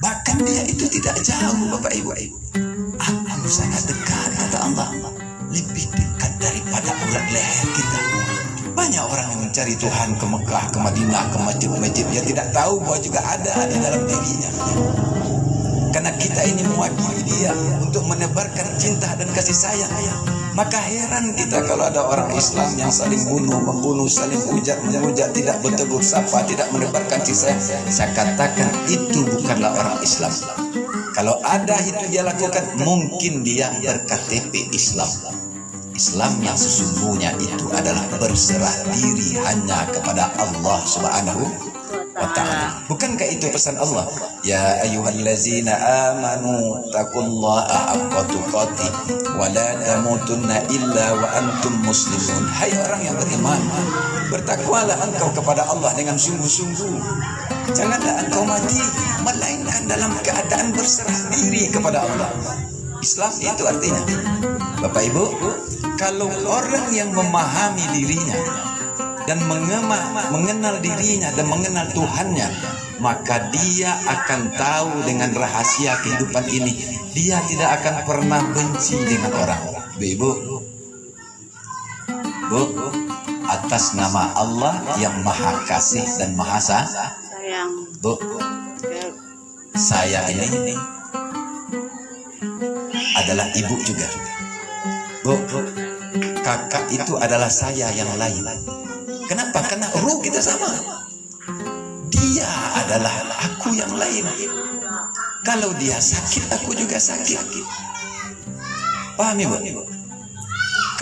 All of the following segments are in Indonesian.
Bahkan dia itu tidak jauh, Bapak Ibu. Aku sangat dekat, kata Allah. Lebih dekat daripada urat leher kita. Banyak orang yang mencari Tuhan ke Mekah, ke Madinah, ke masjid-masjid. Dia tidak tahu bahwa juga ada di dalam dirinya. Karena kita ini mewakili dia untuk menebarkan cinta dan kasih sayang. Maka heran kita kalau ada orang Islam yang saling membunuh, saling hujat, menghujat, tidak bertegur sapa, tidak menebarkan kasih sayang. Saya katakan itu bukanlah orang Islam. Kalau ada itu dia lakukan, mungkin dia berKTP Islam. Islam yang sesungguhnya itu adalah berserah diri hanya kepada Allah Subhanahu wa ta'ala. Bukankah itu pesan Allah? Ya ayyuhallazina amanu taqullaha haqqa tuqatih wa la tamutunna illa wa antum muslimun. Hai orang yang beriman, bertakwalah engkau kepada Allah dengan sungguh-sungguh. Janganlah engkau mati melainkan dalam keadaan berserah diri kepada Allah. Islam itu artinya, Bapak Ibu, kalau orang yang memahami dirinya dan mengenal dirinya dan mengenal Tuhannya, maka dia akan tahu dengan rahasia kehidupan ini. Dia tidak akan pernah benci dengan orang. Bu, atas nama Allah yang Maha Kasih dan Maha Sayang, Bu, saya ini adalah ibu juga. Bu, kakak itu adalah saya yang lain. Kenapa? Karena ruh kita sama. Dia adalah aku yang lain. Kalau dia sakit, aku juga sakit. Paham ya, Bu?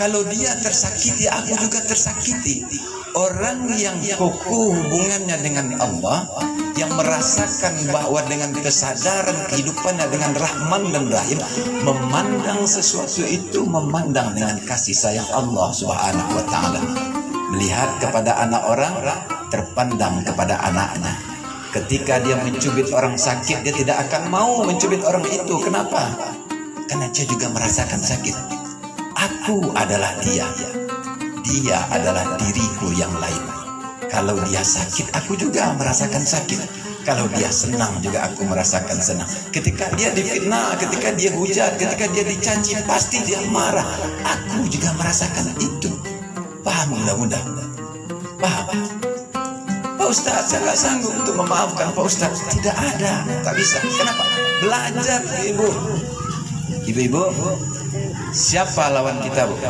Kalau dia tersakiti, aku juga tersakiti. Orang yang kokoh hubungannya dengan Allah, yang merasakan bahwa dengan kesadaran kehidupannya dengan Rahman dan Rahim, memandang sesuatu itu memandang dengan kasih sayang Allah Subhanahu wa ta'ala. Melihat kepada anak orang, terpandang kepada anaknya. Ketika dia mencubit orang sakit, dia tidak akan mau mencubit orang itu. Kenapa? Karena dia juga merasakan sakit. Aku adalah dia. Dia adalah diriku yang lain. Kalau dia sakit, aku juga merasakan sakit. Kalau dia senang juga aku merasakan senang. Ketika dia difitnah, ketika dia hujat, ketika dia dicaci, pasti dia marah. Aku juga merasakan itu. Paham mudah-mudahan? Paham? Pak Ustaz, saya nggak sanggup untuk memaafkan Pak Ustaz. Tidak ada, tak bisa. Kenapa? Belajar, Ibu. Ibu-ibu, siapa lawan kita, Bu?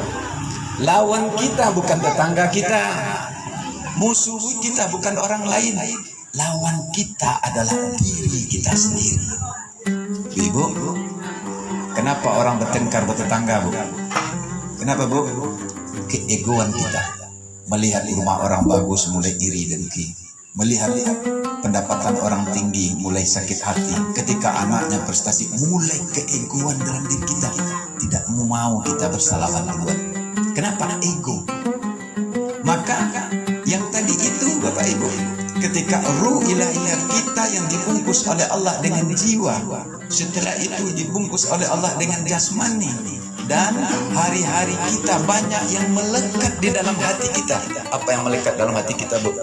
Lawan kita bukan tetangga kita. Musuh kita bukan orang lain. Lawan kita adalah diri kita sendiri. Ibu, kenapa orang bertengkar bertetangga, Bu? Kenapa, Bu? Keegoan kita. Melihat rumah orang bagus mulai iri dengki. Melihat pendapatan orang tinggi mulai sakit hati. Ketika anaknya prestasi, mulai keegoan dalam diri kita. Tidak mau kita bersalaman duluan. Kenapa? Ego. Maka yang tadi itu, Bapak Ibu, ketika ruh ilahiyah kita yang dibungkus oleh Allah dengan jiwa, setelah itu dibungkus oleh Allah dengan jasmani, dan hari-hari kita banyak yang melekat di dalam hati kita. Apa yang melekat dalam hati kita, Bu?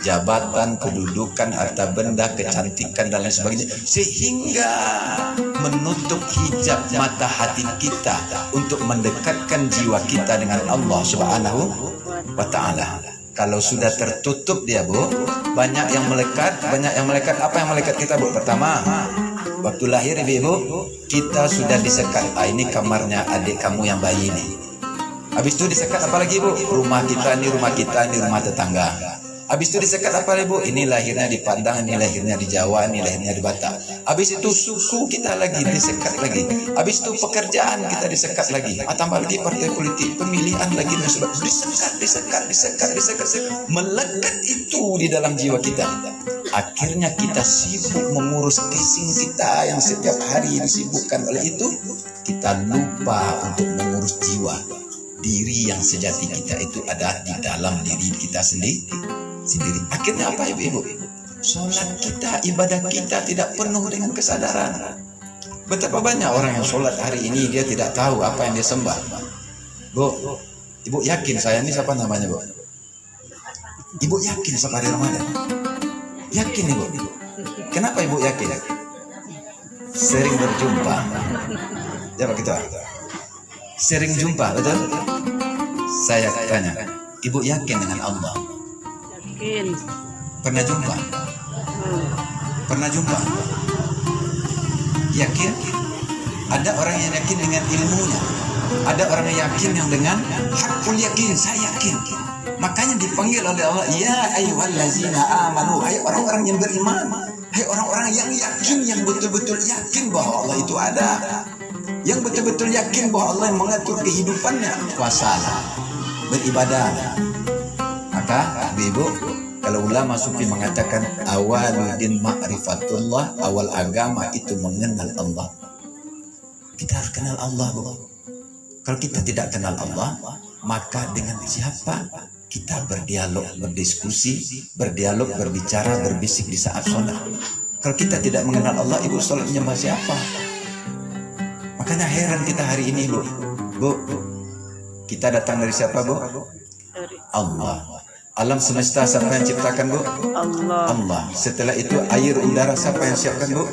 Jabatan, kedudukan, harta benda, kecantikan, dan lain sebagainya, sehingga menutup hijab mata hati kita untuk mendekatkan jiwa kita dengan Allah Subhanahu wa ta'ala. Kalau sudah tertutup dia, Bu, banyak yang melekat. Apa yang melekat kita, Bu? Pertama, waktu lahir, Ibu, kita sudah disekat. Ini kamarnya adik kamu yang bayi ini. Habis itu disekat apa lagi, Bu? Rumah kita, ini rumah tetangga. Habis itu disekat apa lagi, Bu? Ini lahirnya di Padang, ini lahirnya di Jawa, ini lahirnya di Batak. Habis itu suku kita lagi disekat lagi. Habis itu pekerjaan kita disekat lagi. Tambah lagi partai politik, pemilihan lagi, dan sebagainya. Disekat. Melekat itu di dalam jiwa kita. Akhirnya kita sibuk mengurus casing kita yang setiap hari disibukkan oleh itu. Kita lupa untuk mengurus jiwa. Diri yang sejati kita itu ada di dalam diri kita sendiri. Akhirnya apa, Ibu? Sholat kita, ibadah kita tidak penuh dengan kesadaran. Betapa banyak orang yang sholat hari ini dia tidak tahu apa yang dia sembah. Bu, Ibu yakin saya ini siapa namanya, Bu? Ibu yakin safari Ramadan? Yakin, Ibu? Kenapa Ibu yakin? sering berjumpa. Jawab kita. Sering jumpa, betul? Saya tanya, ibu yakin dengan Allah? Yakin. Pernah jumpa? Pernah jumpa? Yakin? Ada orang yang yakin dengan ilmunya. Ada orang yang yakin yang dengan hakul yakin, saya yakin. Makanya dipanggil oleh Allah, ya ayyuhallazina amanu, hai orang-orang yang beriman, hai orang-orang yang yakin, yang betul-betul yakin bahwa Allah itu ada, yang betul-betul yakin bahwa Allah yang mengatur kehidupannya, puasalah, beribadah. Maka ibu, kalau ulama sufi mengatakan awaludin ma'rifatullah, awal agama itu mengenal Allah. Kita harus kenal Allah, Bu. Kalau kita tidak kenal Allah, maka dengan siapa kita berdialog, berdiskusi, berdialog, berbicara, berbisik di saat sholat. Kalau kita tidak mengenal Allah, ibu, sholatnya masih apa? Makanya heran kita hari ini, Bu. Bu, kita datang dari siapa, Bu? Allah. Alam semesta siapa yang ciptakan, Bu? Allah. Allah. Setelah itu air udara siapa yang siapkan, Bu?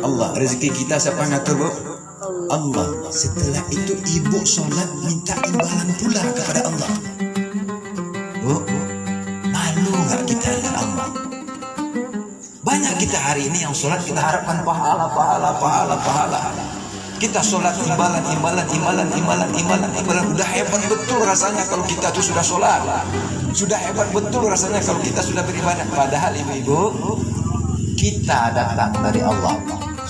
Allah. Rezeki kita siapa yang ngatur, Bu? Allah. Setelah itu ibu sholat minta imbalan pula kepada Allah. Bu, malu nggak kita dengan Allah? Banyak kita hari ini yang sholat kita harapkan pahala. Kita sholat imbalan. Udah hebat betul rasanya kalau kita tuh sudah sholat. Sudah hebat betul rasanya kalau kita sudah beribadah. Padahal ibu-ibu, kita datang dari Allah.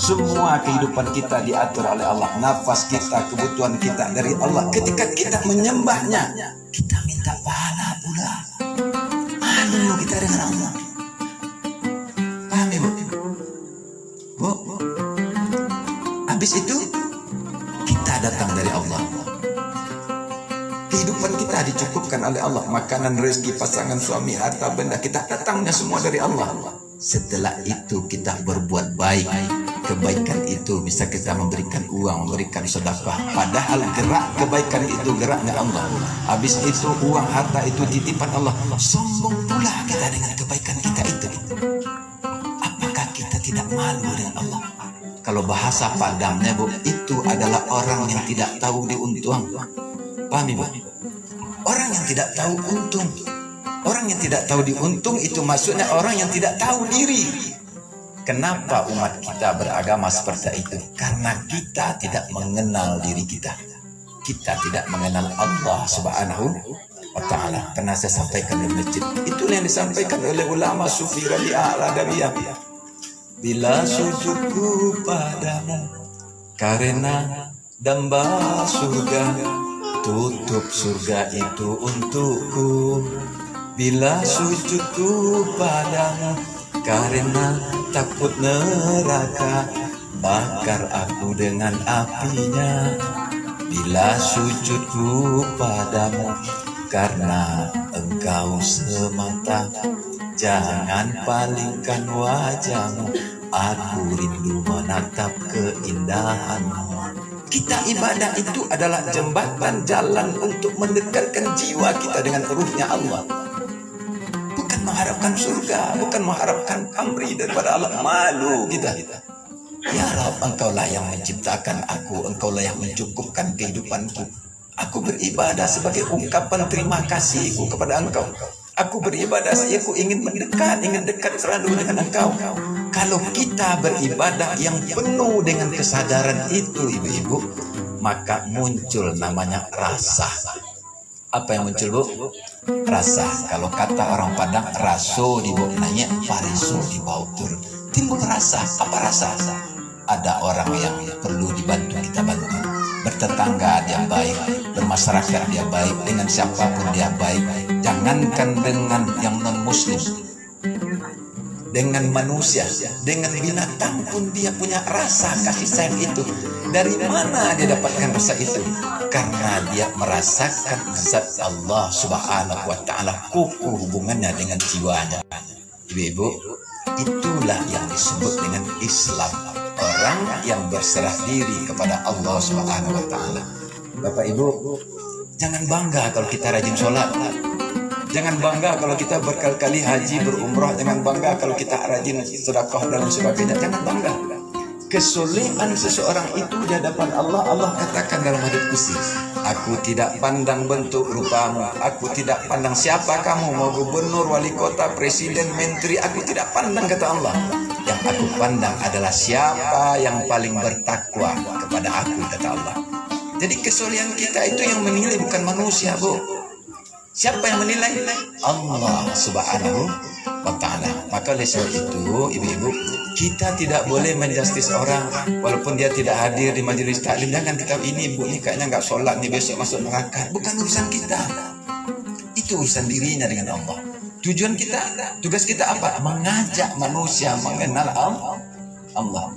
Semua kehidupan kita diatur oleh Allah. Nafas kita, kebutuhan kita dari Allah. Ketika kita menyembahnya, kita minta pahala pula. Malu kita dengan Allah. Paham ibu? Bu? Habis itu kita datang dari Allah. Kehidupan kita dicukupkan oleh Allah. Makanan, rezeki, pasangan, suami, harta, benda. Kita datangnya semua dari Allah. Setelah itu kita berbuat baik. Kebaikan itu bisa kita memberikan uang, memberikan sedekah. Padahal gerak kebaikan itu geraknya Allah. Habis itu uang, harta itu titipan Allah. Sombong pula kita dengan kebaikan kita itu. Apakah kita tidak malu dengan Allah? Kalau bahasa Padangnya, Bu, itu adalah orang yang tidak tahu diuntung. Paham, Ibu? Orang yang tidak tahu untung. Orang yang tidak tahu diuntung itu maksudnya orang yang tidak tahu diri. Kenapa umat kita beragama seperti itu? Karena kita tidak mengenal diri kita. Kita tidak mengenal Allah Subhanahu wa Ta'ala. Pernah saya sampaikan di masjid. Itulah yang disampaikan oleh ulama sufi Rabi'ah al-Adawiyah. Bila sujudku padamu karena damba surga, tutup surga itu untukku. Bila sujudku padamu karena takut neraka, bakar aku dengan apinya. Bila sujudku padamu karena engkau semata, jangan palingkan wajahmu, aku rindu menatap keindahanmu. Kita ibadah itu adalah jembatan jalan untuk mendekatkan jiwa kita dengan ruhnya Allah. Bukan mengharapkan surga, bukan mengharapkan amri daripada Allah. Malu kita. Ya Rabb, engkaulah yang menciptakan aku, engkaulah yang mencukupkan kehidupanku. Aku beribadah sebagai ungkapan terima kasihku kepada engkau. Aku beribadah, aku ingin mendekat, ingin dekat selalu dengan engkau. Kalau kita beribadah yang penuh dengan kesadaran itu, ibu-ibu, maka muncul namanya rasa. Apa yang muncul, Bu? Rasa. Kalau kata orang Padang, raso dibawa naik, pariso dibawa turun. Timbul rasa. Apa rasa? Ada orang yang perlu dibantu, kita bantu. Bertetangga dia baik, bermasyarakat dia baik, dengan siapapun dia baik. Jangankan dengan yang non-muslim, dengan manusia, dengan binatang pun dia punya rasa kasih sayang itu. Dari mana dia dapatkan rasa itu? Karena dia merasakan zat Allah Subhanahu wa Ta'ala, kukuh hubungannya dengan jiwanya. Ibu-ibu, itulah yang disebut dengan Islam. Orang yang berserah diri kepada Allah Subhanahu wa Ta'ala. Bapak Ibu, jangan bangga kalau kita rajin sholat. Jangan bangga kalau kita berkali-kali haji, berumrah. Jangan bangga kalau kita rajin sedekah dan sebagainya. Jangan bangga. kesolehan seseorang itu di hadapan Allah, Allah katakan dalam hadits qudsi, aku tidak pandang bentuk rupamu, aku tidak pandang siapa kamu, mau gubernur, wali kota, presiden, menteri, aku tidak pandang, kata Allah. Yang aku pandang adalah siapa yang paling bertakwa kepada aku, kata Allah. Jadi kesolehan kita itu yang menilai, bukan manusia, Bu. Siapa yang menilai? Allah Subhanahu wa ta'ala. Maka oleh sebab itu, ibu-ibu, kita tidak boleh menjustis orang walaupun dia tidak hadir di majelis taklim. Jangan kita, ini ibu ini kayaknya nggak sholat nih, besok masuk neraka. Bukan urusan kita, itu urusan dirinya dengan Allah. Tujuan kita, tugas kita apa? Mengajak manusia mengenal Allah.